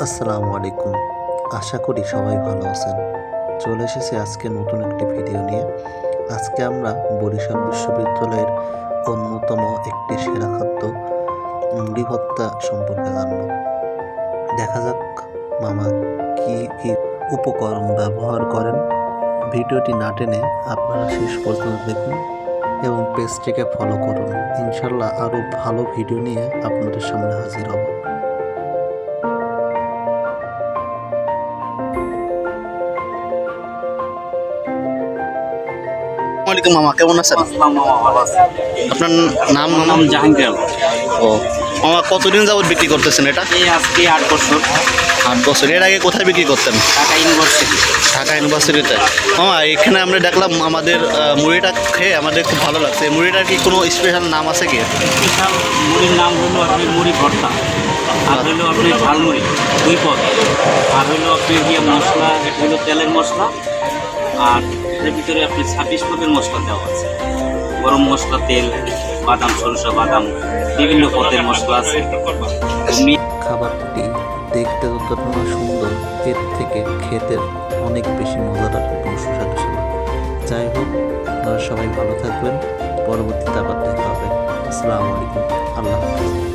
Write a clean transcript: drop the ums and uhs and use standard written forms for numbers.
আসসালামু আলাইকুম। আশা করি সবাই ভালো আছেন। চলে এসেছি আজকে নতুন একটি ভিডিও নিয়ে। আজকে আমরা বরিশাল বিশ্ববিদ্যালয়ের অন্যতম একটি সেরা খাদ্য মুড়ি ভর্তা সম্পর্কে জানব। দেখা যাক মামা কি কি উপকরণ ব্যবহার করেন। ভিডিওটি না টেনে আপনারা শেষ পর্যন্ত দেখুন এবং পেজটিকে ফলো করুন। ইনশাল্লাহ আরও ভালো ভিডিও নিয়ে আপনাদের সামনে হাজির হব। আসসালামাইকুম মামা, কেমন আছেন? আপনার নাম মামা? জাহাঙ্গীর আলম। ও মামা, কতদিন যাবত বিক্রি করতেছেন এটা? এই আজকে 8 বছর। 8 বছর। এর আগে কোথায় বিক্রি করতেন? ঢাকা ইউনিভার্সিটি। ঢাকা ইউনিভার্সিটিতে। মামা, এখানে আমরা দেখলাম আমাদের মুড়িটা খেয়ে আমাদের খুব ভালো লাগছে। এই মুড়িটার কি কোনো স্পেশাল নাম আছে কি? স্পেশাল মুড়ির নাম হলো আপনি মুড়ি ভর্তা, আর হলো আপনি ঝালমুড়ি, 2 পদ, আর হলো আপনি গিয়ে মশলা, এটা হলো তেলের মশলা, আর এর ভিতরে আপনি 26 পদের মশলা দেওয়া আছে। গরম মশলা, তেল, বাদাম, সরষা বাদাম, বিভিন্ন পদের মশলা আছে। খাবারটি দেখতে যতটা না সুন্দর, এর থেকে খেতে অনেক বেশি মজাদার এবং সুস্বাদু ছিল। যাই হোক, আপনারা সবাই ভালো থাকবেন। পরবর্তীতে আবার দেখা হবে। আসসালামু আলাইকুম। আল্লাহ হাফেজ।